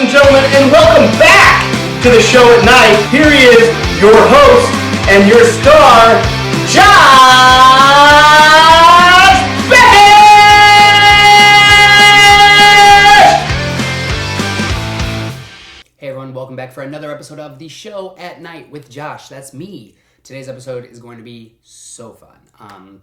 and gentlemen, and welcome back to the show at night. Here he is, your host and your star, Josh Beckett! Hey everyone, welcome back for another episode of the show at night with Josh. That's me. Today's episode is going to be so fun. I'm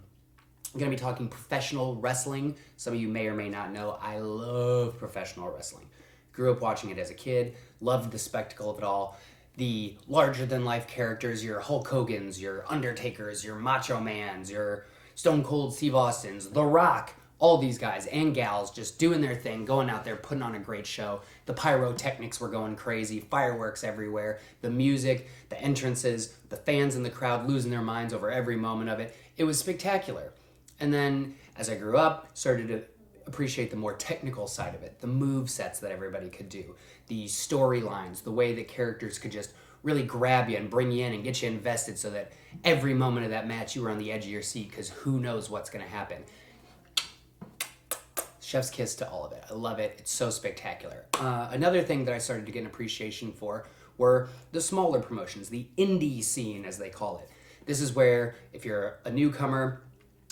going to be talking professional wrestling. Some of you may or may not know, I love professional wrestling. Grew up watching it as a kid, loved the spectacle of it all. The larger-than-life characters, your Hulk Hogans, your Undertakers, your Macho Mans, your Stone Cold Steve Austins, The Rock, all these guys and gals just doing their thing, going out there, putting on a great show. The pyrotechnics were going crazy, fireworks everywhere, the music, the entrances, the fans in the crowd losing their minds over every moment of it. It was spectacular. And then, as I grew up, started to appreciate the more technical side of it, the move sets that everybody could do, the storylines, the way that characters could just really grab you and bring you in and get you invested so that every moment of that match you were on the edge of your seat because who knows what's going to happen. Chef's kiss to all of it. I love it. It's so spectacular. Another thing that I started to get an appreciation for were the smaller promotions, the indie scene as they call it. This is where if you're a newcomer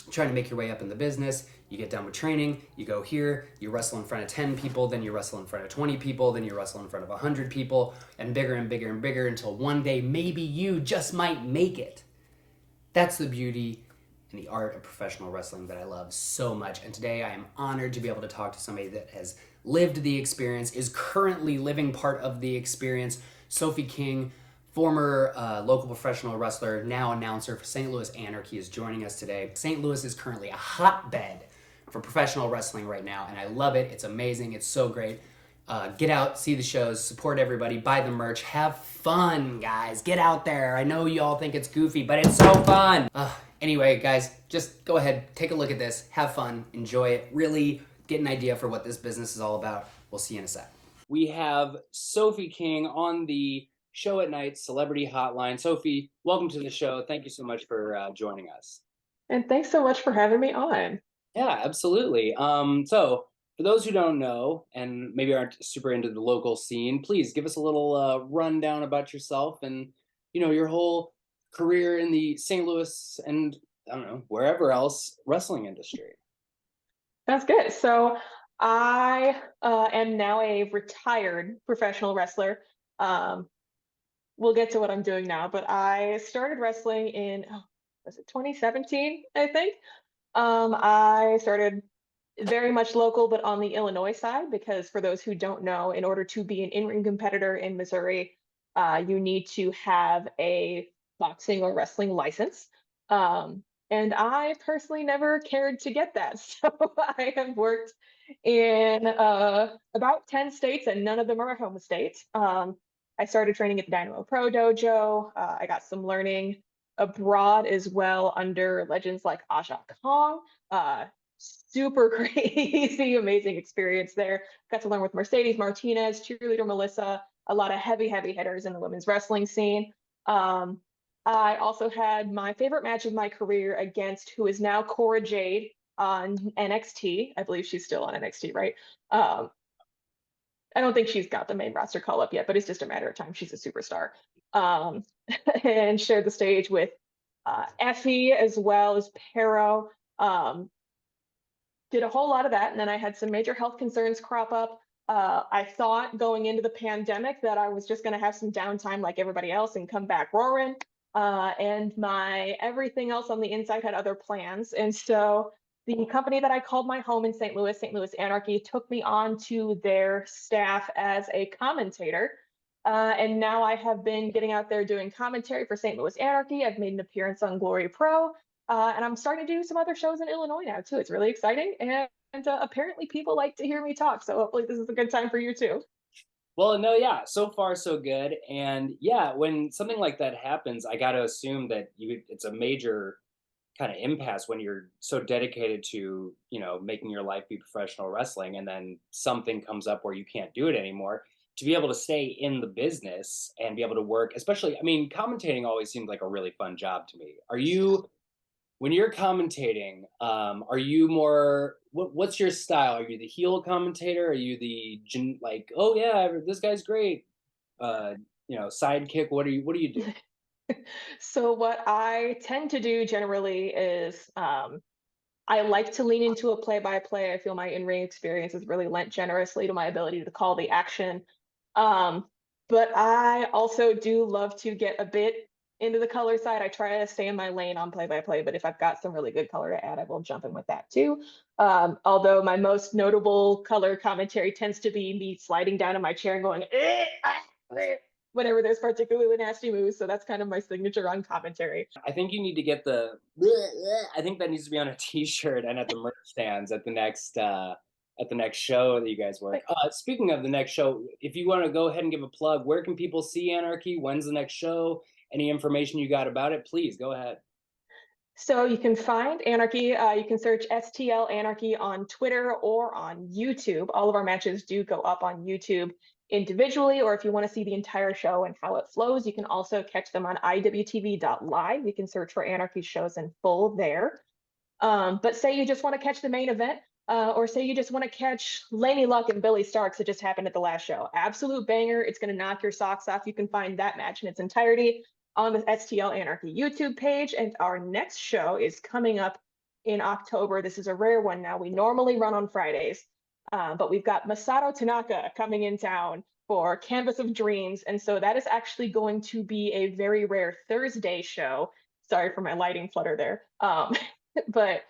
trying to make your way up in the business, you get done with training, you go here, you wrestle in front of 10 people, then you wrestle in front of 20 people, then you wrestle in front of 100 people, and bigger and bigger and bigger until one day maybe you just might make it. That's the beauty and the art of professional wrestling that I love so much. And today I am honored to be able to talk to somebody that has lived the experience, is currently living part of the experience. Sophie King, former local professional wrestler, now announcer for Saint Louis Anarchy, is joining us today. St. Louis is currently a hotbed for professional wrestling right now, and I love it. It's amazing. It's so great. Get out, see the shows, support everybody, buy the merch, have fun, guys. Get out there. I know you all think it's goofy, but it's so fun. Anyway, guys, just go ahead, take a look at this, have fun, enjoy it, really get an idea for what this business is all about. We'll see you in a sec. We have Sophie King on the show at night celebrity hotline. Sophie, welcome to the show. Thank you so much for joining us. And thanks so much for having me on. Yeah, absolutely. So for those who don't know and maybe aren't super into the local scene, please give us a little rundown about yourself and, you know, your whole career in the St. Louis and, I don't know, wherever else wrestling industry. That's good. So I am now a retired professional wrestler. We'll get to what I'm doing now, but I started wrestling in, was it 2017, I think? I started very much local, but on the Illinois side, because for those who don't know, in order to be an in-ring competitor in Missouri, you need to have a boxing or wrestling license. And I personally never cared to get that. So I have worked in about 10 states, and none of them are home states. I started training at the Dynamo Pro Dojo. I got some learning abroad as well under legends like Aja Kong. Super crazy, amazing experience there. Got to learn with Mercedes Martinez, cheerleader Melissa, a lot of heavy hitters in the women's wrestling scene. I also had my favorite match of my career against who is now Cora Jade on NXT. I believe she's still on NXT, right? I don't think she's got the main roster call up yet, but it's just a matter of time. She's a superstar. And shared the stage with Effie as well as Pero. Did a whole lot of that. And then I had some major health concerns crop up. I thought going into the pandemic that I was just going to have some downtime like everybody else and come back roaring. And my everything else on the inside had other plans. And so the company that I called my home in St. Louis Anarchy, took me on to their staff as a commentator. And now I have been getting out there doing commentary for St. Louis Anarchy. I've made an appearance on Glory Pro. And I'm starting to do some other shows in Illinois now, too. It's really exciting. And apparently people like to hear me talk. So hopefully this is a good time for you, too. Well, no, yeah, so far so good. And yeah, when something like that happens, I got to assume that it's a major kind of impasse when you're so dedicated to, you know, making your life be professional wrestling, and then something comes up where you can't do it anymore. To be able to stay in the business and be able to work, especially, I mean, commentating always seemed like a really fun job to me. Are you When you're commentating, are you more what's your style? Are you the heel commentator? Are you the like, oh yeah, this guy's great? Sidekick. What do you do? So what I tend to do generally is I like to lean into a play-by-play. I feel my in-ring experience has really lent generously to my ability to call the action. Um, but I also do love to get a bit into the color side. I try to stay in my lane on play-by-play, but if I've got some really good color to add, I will jump in with that too. Although my most notable color commentary tends to be me sliding down in my chair and going, whenever there's particularly nasty moves. So that's kind of my signature on commentary. I think you need to get I think that needs to be on a T-shirt and at the merch stands at the next show that you guys work. Speaking of the next show, if you want to go ahead and give a plug, where can people see Anarchy? When's the next show? Any information you got about it? Please go ahead. So you can find Anarchy. You can search STL Anarchy on Twitter or on YouTube. All of our matches do go up on YouTube individually, or if you want to see the entire show and how it flows, you can also catch them on iwtv.live. You can search for Anarchy shows in full there. But say you just want to catch the main event, or say you just want to catch Laney Luck and Billy Starks that just happened at the last show. Absolute banger. It's going to knock your socks off. You can find that match in its entirety on the STL Anarchy YouTube page. And our next show is coming up in October. This is a rare one now. We normally run on Fridays, but we've got Masato Tanaka coming in town for Canvas of Dreams. And so that is actually going to be a very rare Thursday show. Sorry for my lighting flutter there. But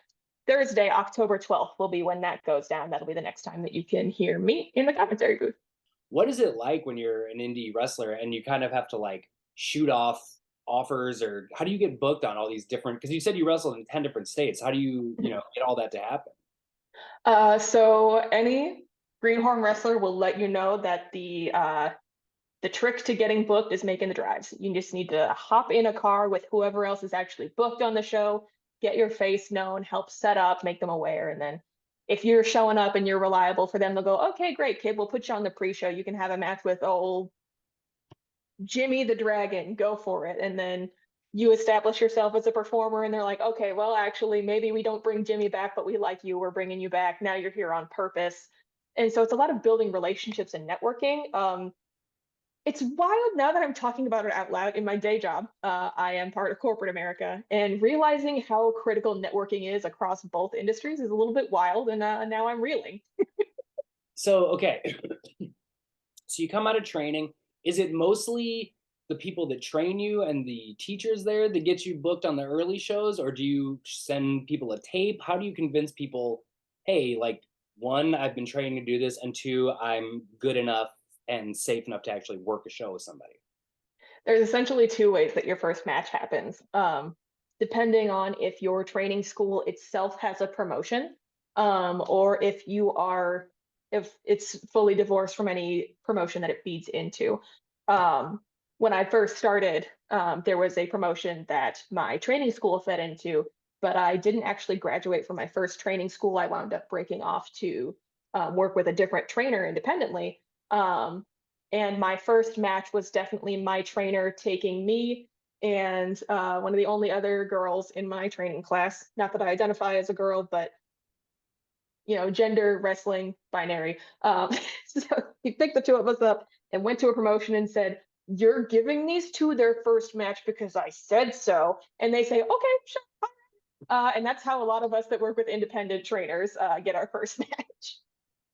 Thursday, October 12th will be when that goes down. That'll be the next time that you can hear me in the commentary booth. What is it like when you're an indie wrestler and you kind of have to like shoot off offers, or how do you get booked on all these different, because you said you wrestled in 10 different states. How do you, get all that to happen? So any greenhorn wrestler will let you know that the trick to getting booked is making the drives. You just need to hop in a car with whoever else is actually booked on the show, get your face known, help set up, make them aware. And then if you're showing up and you're reliable for them, they'll go, okay, great, kid, we'll put you on the pre-show. You can have a match with old Jimmy the Dragon, go for it. And then you establish yourself as a performer and they're like, okay, well, actually, maybe we don't bring Jimmy back, but we like you. We're bringing you back. Now you're here on purpose. And so it's a lot of building relationships and networking. It's wild now that I'm talking about it out loud in my day job. I am part of corporate America, and realizing how critical networking is across both industries is a little bit wild, and now I'm reeling. So, okay. So you come out of training. Is it mostly the people that train you and the teachers there that get you booked on the early shows, or do you send people a tape? How do you convince people, hey, like, one, I've been training to do this, and two, I'm good enough and safe enough to actually work a show with somebody? There's essentially two ways that your first match happens, depending on if your training school itself has a promotion, or if it's fully divorced from any promotion that it feeds into. When I first started, there was a promotion that my training school fed into, but I didn't actually graduate from my first training school. I wound up breaking off to work with a different trainer independently. And my first match was definitely my trainer taking me and one of the only other girls in my training class. Not that I identify as a girl, but gender, wrestling, binary. So he picked the two of us up and went to a promotion and said, "You're giving these two their first match because I said so." And they say, "Okay, sure." And that's how a lot of us that work with independent trainers get our first match.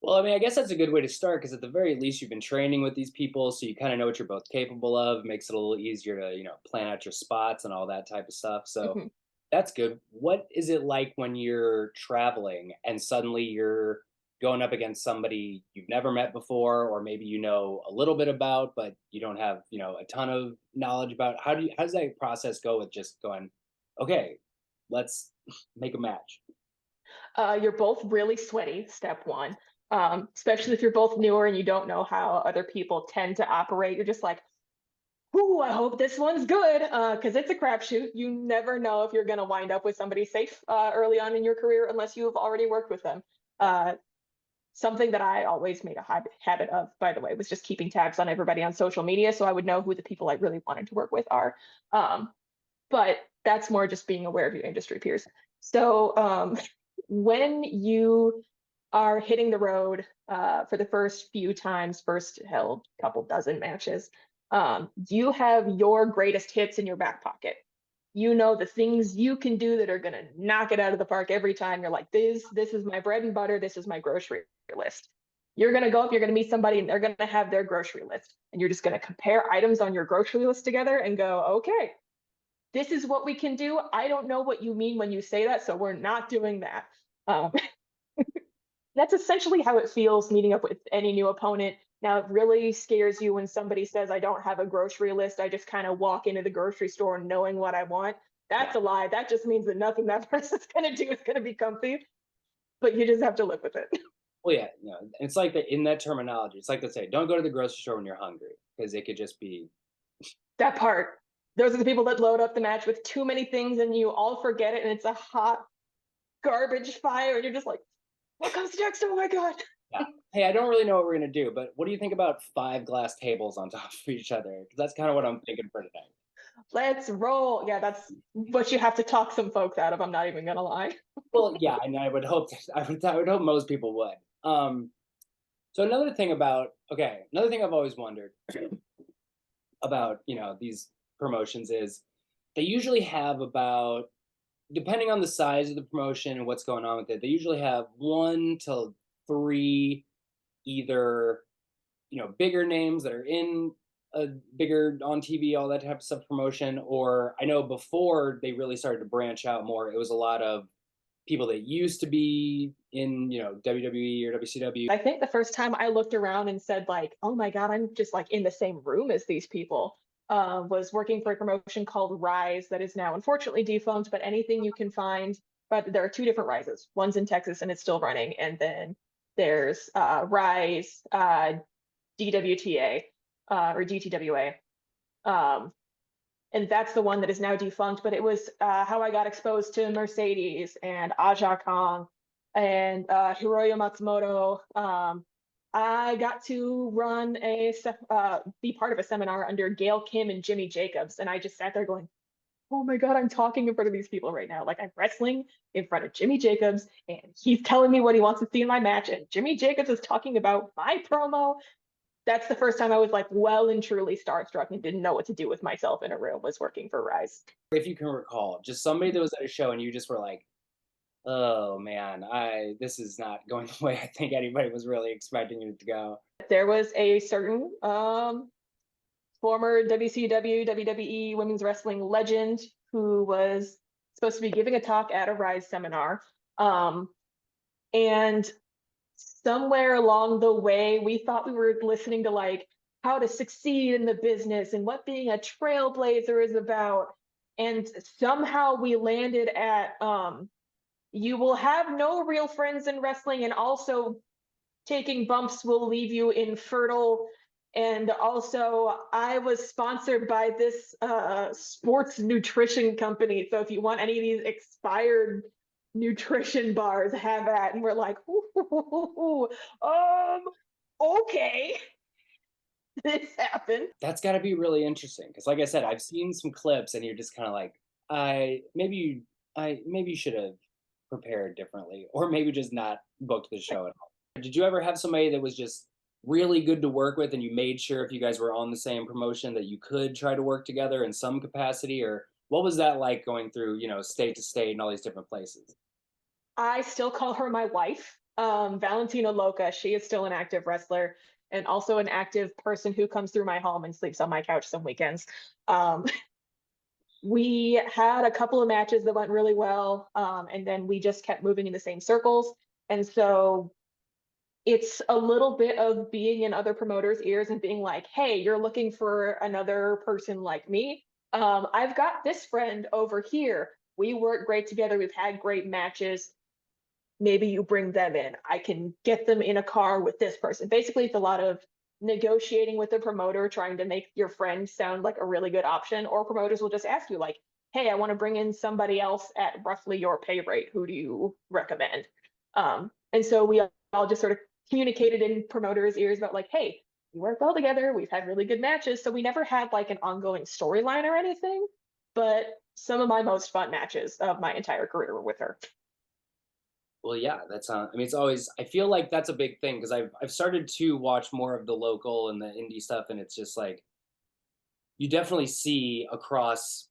Well, I mean, I guess that's a good way to start, because at the very least, you've been training with these people, so you kind of know what you're both capable of. Makes it a little easier to, plan out your spots and all that type of stuff. So Mhm. that's good. What is it like when you're traveling and suddenly you're going up against somebody you've never met before, or maybe you know a little bit about, but you don't have, a ton of knowledge about? How does that process go with just going, okay, let's make a match? You're both really sweaty, step one. Especially if you're both newer and you don't know how other people tend to operate. You're just like, "Ooh, I hope this one's good," because it's a crapshoot. You never know if you're going to wind up with somebody safe early on in your career unless you've already worked with them. Uh, Something that I always made a habit of, by the way, was just keeping tabs on everybody on social media so I would know who the people I really wanted to work with are. Um, but That's more just being aware of your industry peers. So when you are hitting the road for the first few times, first held couple dozen matches, you have your greatest hits in your back pocket. You know the things you can do that are going to knock it out of the park every time. You're like, this is my bread and butter. This is my grocery list. You're going to go up, you're going to meet somebody, and they're going to have their grocery list. And you're just going to compare items on your grocery list together and go, okay, this is what we can do. I don't know what you mean when you say that, so we're not doing that. Um, that's essentially how it feels meeting up with any new opponent. Now, it really scares you when somebody says, I don't have a grocery list. I just kind of walk into the grocery store knowing what I want. That's a lie. That just means that nothing that person's going to do is going to be comfy, but you just have to live with it. Well, yeah, it's like in that terminology, it's like they say, don't go to the grocery store when you're hungry, because it could just be. That part. Those are the people that load up the match with too many things and you all forget it and it's a hot garbage fire and you're just like, what comes next? Oh my God. Yeah. Hey, I don't really know what we're going to do, but what do you think about 5 glass tables on top of each other? Because that's kind of what I'm thinking for today. Let's roll. Yeah, that's what you have to talk some folks out of. I'm not even going to lie. Well, yeah, and I would hope I would hope most people would. So another thing I've always wondered about, these promotions is they usually have about, depending on the size of the promotion and what's going on with it, they usually have 1 to 3 either, bigger names that are in a bigger on TV, all that type of stuff promotion. Or I know before they really started to branch out more, it was a lot of people that used to be in, WWE or WCW. I think the first time I looked around and said like, oh my God, I'm just like in the same room as these people, was working for a promotion called Rise that is now unfortunately defunct, but anything you can find. But there are 2 different Rises. One's in Texas and it's still running. And then there's Rise, DWTA, or DTWA. And that's the one that is now defunct, but it was how I got exposed to Mercedes and Aja Kong and Hiroyo Matsumoto. I got to be part of a seminar under Gail Kim and Jimmy Jacobs. And I just sat there going, oh my God, I'm talking in front of these people right now. Like I'm wrestling in front of Jimmy Jacobs and he's telling me what he wants to see in my match. And Jimmy Jacobs is talking about my promo. That's the first time I was like well and truly starstruck and didn't know what to do with myself in a room, was working for Rise. If you can recall, just somebody that was at a show and you just were like, oh man, this is not going the way I think anybody was really expecting it to go. There was a certain former WCW, WWE women's wrestling legend who was supposed to be giving a talk at a Rise seminar. And somewhere along the way, we thought we were listening to like how to succeed in the business and what being a trailblazer is about. And somehow we landed at you will have no real friends in wrestling, and also taking bumps will leave you infertile. And also, I was sponsored by this sports nutrition company. So if you want any of these expired nutrition bars, have at. And we're like, okay, this happened. That's got to be really interesting because, like I said, I've seen some clips, and you're just kind of like, maybe you should have prepared differently, or maybe just not booked the show at all. Did you ever have somebody that was just really good to work with, and you made sure if you guys were on the same promotion that you could try to work together in some capacity? Or what was that like going through, state to state and all these different places? I still call her my wife, Valentina Loca. She is still an active wrestler and also an active person who comes through my home and sleeps on my couch some weekends. We had a couple of matches that went really well, and then we just kept moving in the same circles. And so it's a little bit of being in other promoters' ears and being like, hey, you're looking for another person like me. I've got this friend over here. We work great together. We've had great matches. Maybe you bring them in. I can get them in a car with this person. Basically, it's a lot of negotiating with the promoter, trying to make your friend sound like a really good option. Or promoters will just ask you like, hey, I want to bring in somebody else at roughly your pay rate. Who do you recommend? And so we all just sort of communicated in promoters' ears about like, hey, we work well together. We've had really good matches. So we never had like an ongoing storyline or anything, but some of my most fun matches of my entire career were with her. Well, yeah, that's I mean, it's always, I feel like that's a big thing because I've started to watch more of the local and the indie stuff, and it's just like you definitely see across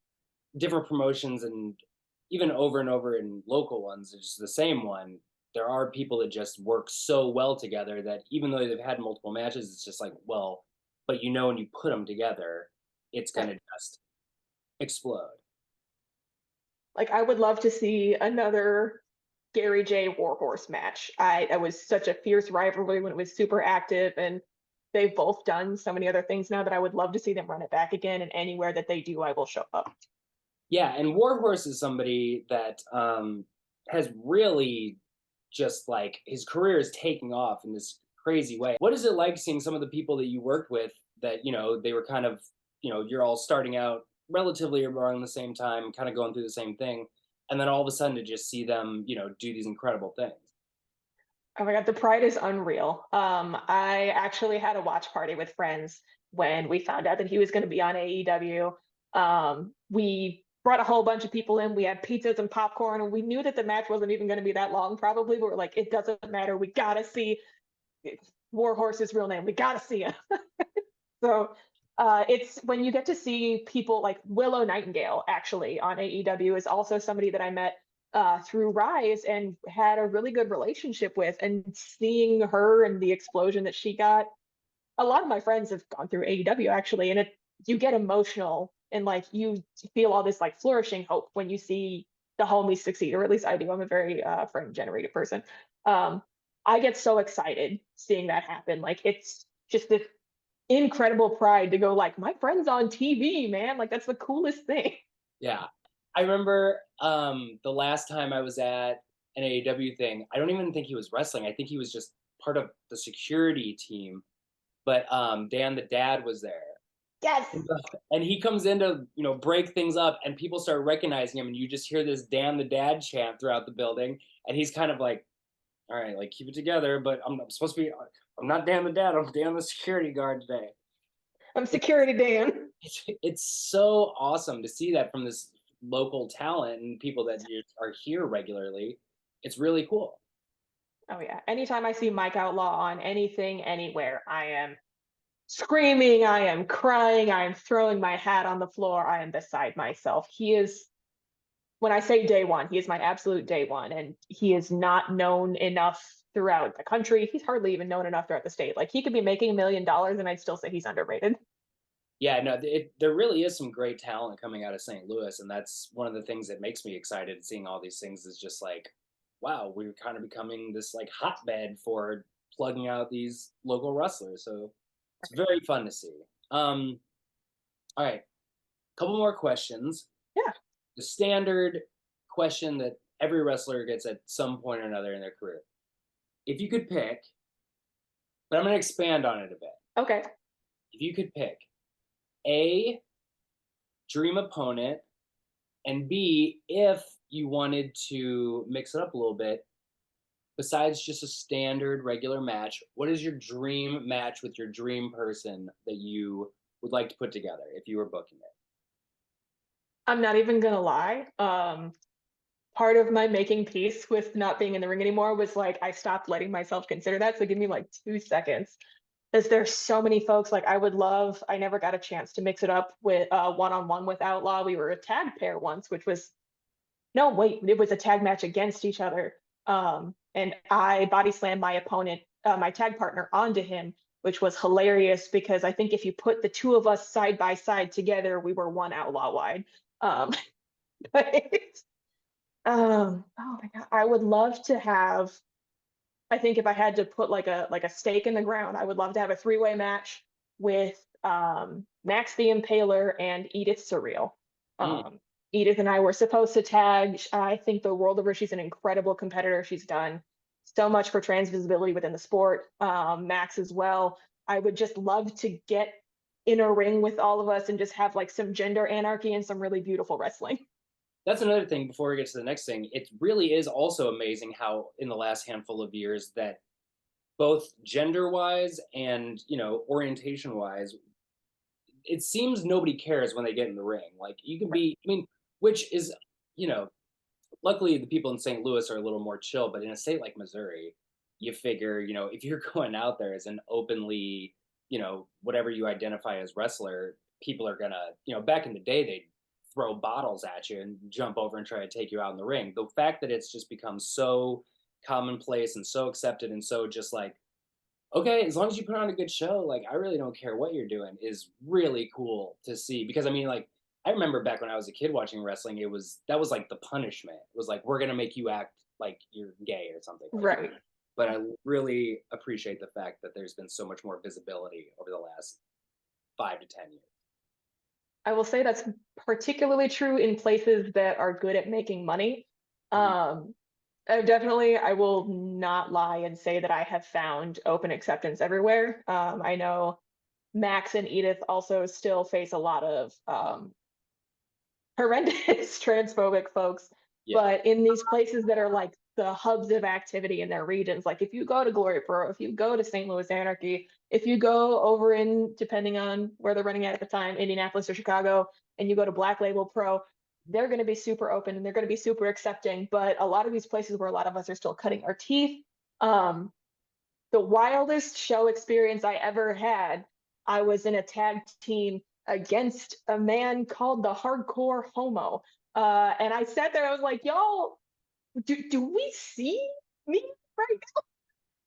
different promotions and even over and over in local ones, it's just the same one. There are people that just work so well together that even though they've had multiple matches, it's just like, well, but you know, when you put them together, it's gonna just explode. Like I would love to see another Gary J Warhorse match. I was such a fierce rivalry when it was super active, and they've both done so many other things now that I would love to see them run it back again. And anywhere that they do, I will show up. Yeah, and Warhorse is somebody that has really just like his career is taking off in this crazy way. What is it like seeing some of the people that you worked with that, you know, they were kind of, you know, you're all starting out relatively around the same time, kind of going through the same thing, and then all of a sudden to just see them, you know, do these incredible things. Oh my God, the pride is unreal. I actually had a watch party with friends when we found out that he was going to be on AEW. We brought a whole bunch of people in. We had pizzas and popcorn, and we knew that the match wasn't even going to be that long, probably. But we're like, it doesn't matter. We gotta see Warhorse's real name. We gotta see him. So it's when you get to see people like Willow Nightingale actually on AEW is also somebody that I met through Rise and had a really good relationship with, and seeing her and the explosion that she got. A lot of my friends have gone through AEW actually, and you get emotional and like you feel all this like flourishing hope when you see the homies succeed, or at least I do. I'm a very friend generated person. Um, I get so excited seeing that happen. Like it's just this incredible pride to go like my friend's on TV, man. Like that's the coolest thing. Yeah. I remember the last time I was at an AEW thing, I don't even think he was wrestling. I think he was just part of the security team. But Dan the Dad was there. Yes. And he comes in to, you know, break things up, and people start recognizing him, and you just hear this Dan the Dad chant throughout the building. And he's kind of like, all right, like keep it together, but I'm supposed to be, I'm not Dan the Dad, I'm Dan the security guard today. I'm security Dan. It's so awesome to see that from this local talent and people that are here regularly. It's really cool. Oh yeah. Anytime I see Mike Outlaw on anything, anywhere, I am screaming, I am crying, I am throwing my hat on the floor, I am beside myself. He is, when I say day one, he is my absolute day one, and he is not known enough throughout the country. He's hardly even known enough throughout the state. Like he could be making $1 million, and I'd still say he's underrated. Yeah, no, there really is some great talent coming out of St. Louis, and that's one of the things that makes me excited. Seeing all these things is just like, wow, we're kind of becoming this like hotbed for plugging out these local wrestlers. So it's very fun to see. All right, couple more questions. Yeah. The standard question that every wrestler gets at some point or another in their career. If you could pick, but I'm going to expand on it a bit. Okay. If you could pick A, dream opponent, and B, if you wanted to mix it up a little bit, besides just a standard regular match, what is your dream match with your dream person that you would like to put together if you were booking it? I'm not even gonna lie. Part of my making peace with not being in the ring anymore was like I stopped letting myself consider that. So give me like 2 seconds. Because there's so many folks like I would love. I never got a chance to mix it up with one-on-one with Outlaw. We were a tag pair once, which was no wait, it was a tag match against each other. And I body slammed my opponent, my tag partner, onto him, which was hilarious because I think if you put the two of us side by side together, we were one Outlaw wide. But oh my God, I would love to have. I think if I had to put like a stake in the ground, I would love to have a three-way match with Max the Impaler and Edith Surreal. Edith and I were supposed to tag. I think the world of her. She's an incredible competitor. She's done so much for trans visibility within the sport. Max as well. I would just love to get in a ring with all of us and just have like some gender anarchy and some really beautiful wrestling. That's another thing before we get to the next thing. It really is also amazing how in the last handful of years that both gender-wise and, you know, orientation-wise, it seems nobody cares when they get in the ring. Like you can be, I mean, which is, you know, luckily the people in St. Louis are a little more chill, but in a state like Missouri, you figure, you know, if you're going out there as an openly, you know, whatever you identify as wrestler, people are gonna, you know, back in the day, they'd throw bottles at you and jump over and try to take you out in the ring. The fact that it's just become so commonplace and so accepted and so just like, okay, as long as you put on a good show, like I really don't care what you're doing is really cool to see. Because I mean, like I remember back when I was a kid watching wrestling, that was like the punishment. It was like we're gonna make you act like you're gay or something. Right. But I really appreciate the fact that there's been so much more visibility over the last 5 to 10 years. I will say that's particularly true in places that are good at making money. Um, I will not lie and say that I have found open acceptance everywhere. I know Max and Edith also still face a lot of horrendous transphobic folks, Yeah. but in these places that are like the hubs of activity in their regions, like if you go to Glory Pro, if you go to St. Louis Anarchy, if you go over in, depending on where they're running at the time, Indianapolis or Chicago, and you go to Black Label Pro, they're going to be super open and they're going to be super accepting. But a lot of these places where a lot of us are still cutting our teeth, the wildest show experience I ever had, I was in a tag team against a man called the Hardcore Homo. And I sat there, I was like, y'all, do we see me right now?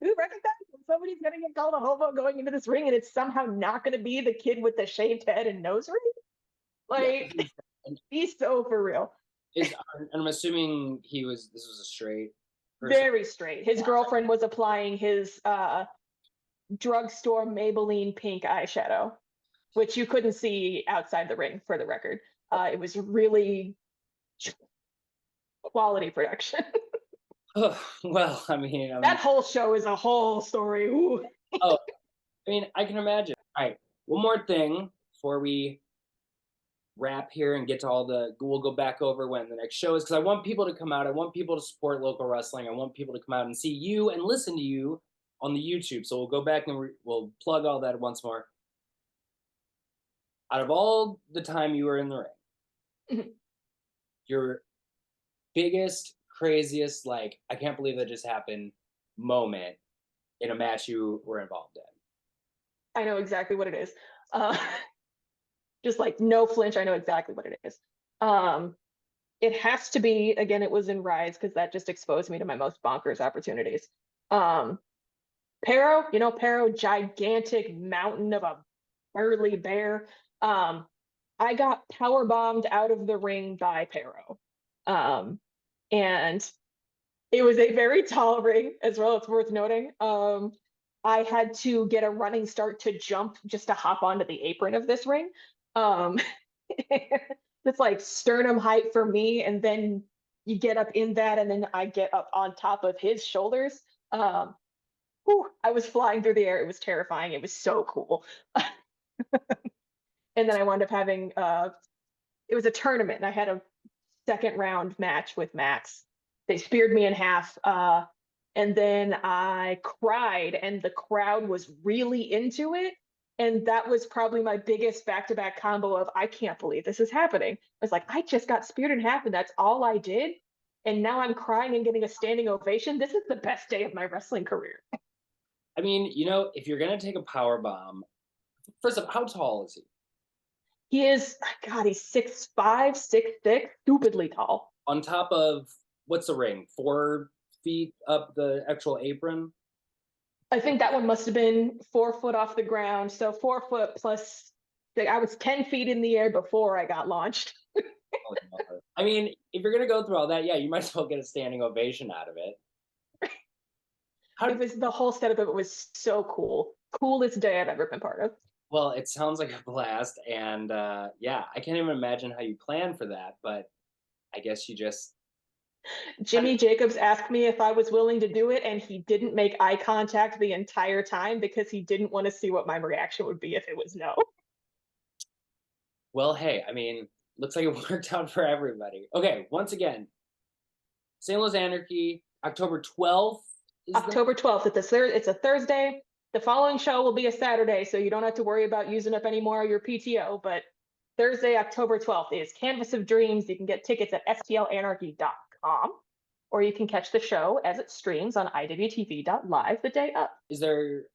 Do you recognize when somebody's going to get called a homo going into this ring and it's somehow not going to be the kid with the shaved head and nose ring? Like, yeah. he's so for real. And I'm assuming this was a straight person. Very straight. His girlfriend was applying his drugstore Maybelline pink eyeshadow, which you couldn't see outside the ring, for the record. It was really quality production. Well, I mean, that whole show is a whole story. Ooh. Oh, I mean, I can imagine. All right, one more thing before we wrap here and get to we'll go back over when the next show is, because I want people to come out. I want people to support local wrestling. I want people to come out and see you and listen to you on the YouTube. So we'll go back and we'll plug all that once more. Out of all the time you were in the ring, your biggest, craziest, like, I can't believe that just happened moment in a match you were involved in. I know exactly what it is. Just like no flinch, I know exactly what it is. It has to be, again, it was in Rise, because that just exposed me to my most bonkers opportunities. Pero, gigantic mountain of a burly bear. I got power bombed out of the ring by Pero. And it was a very tall ring as well, it's worth noting. I had to get a running start to jump just to hop onto the apron of this ring. It's like sternum height for me, and then you get up in that, and then I get up on top of his shoulders. I was flying through the air. It was terrifying. It was so cool. And then I wound up having it was a tournament, and I had a second round match with Max. They speared me in half, and then I cried, and the crowd was really into it. And that was probably my biggest back-to-back combo of, I can't believe this is happening. I was like, I just got speared in half and that's all I did. And now I'm crying and getting a standing ovation. This is the best day of my wrestling career. I mean, if you're going to take a power bomb, first off, how tall is he? He is, God, he's 6'5", 6'6", stupidly tall. On top of, what's the ring, 4 feet up the actual apron? I think that one must have been 4 foot off the ground. So 4 foot plus, I was 10 feet in the air before I got launched. I mean, if you're going to go through all that, yeah, you might as well get a standing ovation out of it. It was, the whole setup of it was so cool. Coolest day I've ever been part of. Well, it sounds like a blast. And yeah, I can't even imagine how you plan for that. But I guess you just... Jimmy Jacobs asked me if I was willing to do it, and he didn't make eye contact the entire time because he didn't want to see what my reaction would be if it was no. Well, hey, I mean, looks like it worked out for everybody. Okay, once again, St. Louis Anarchy, October 12th. October 12th. It's a Thursday. The following show will be a Saturday, so you don't have to worry about using up any more of your PTO, but Thursday, October 12th is Canvas of Dreams. You can get tickets at stlanarchy.com, or you can catch the show as it streams on iwtv.live the day up. Is there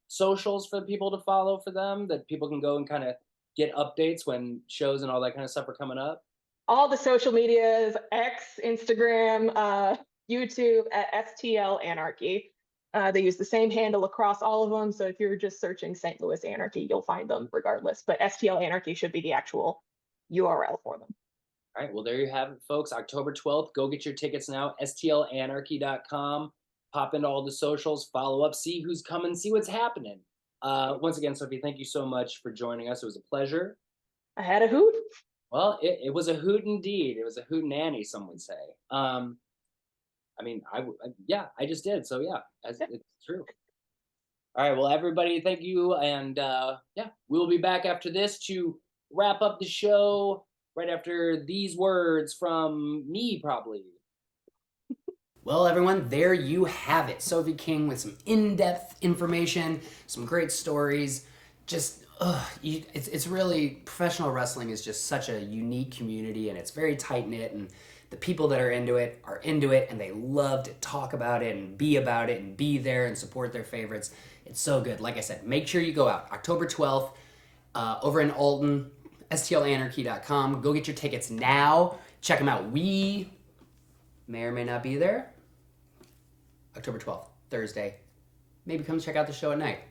socials for people to follow for them that people can go and kind of get updates when shows and all that kind of stuff are coming up? All the social medias, X, Instagram, YouTube at STL Anarchy. They use the same handle across all of them. So if you're just searching St. Louis Anarchy, you'll find them regardless. But STL Anarchy should be the actual URL for them. All right, well, there you have it, folks. October 12th. Go get your tickets now. stlanarchy.com. Pop into all the socials, follow up, see who's coming, see what's happening. Once again, Sophie, thank you so much for joining us. It was a pleasure. I had a hoot. Well, it was a hoot indeed. It was a hoot nanny, some would say. I mean, I just did. So yeah, it's true. All right, well, everybody, thank you. And yeah, we'll be back after this to wrap up the show right after these words from me, probably. Well, everyone, there you have it. Sophie King with some in-depth information, some great stories. Just, it's really, professional wrestling is just such a unique community, and it's very tight-knit, and the people that are into it, and they love to talk about it and be there and support their favorites. It's so good. Like I said, make sure you go out. October 12th, over in Alton, stlanarchy.com. Go get your tickets now. Check them out. We may or may not be there. October 12th, Thursday. Maybe come check out the show at night.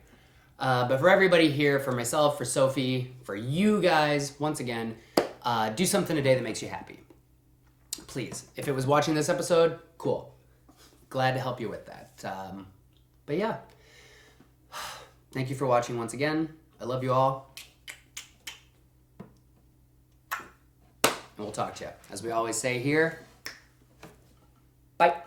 But for everybody here, for myself, for Sophie, for you guys, once again, do something today that makes you happy. Please. If it was watching this episode, cool. Glad to help you with that. But yeah. Thank you for watching once again. I love you all. And we'll talk to you. As we always say here, bye.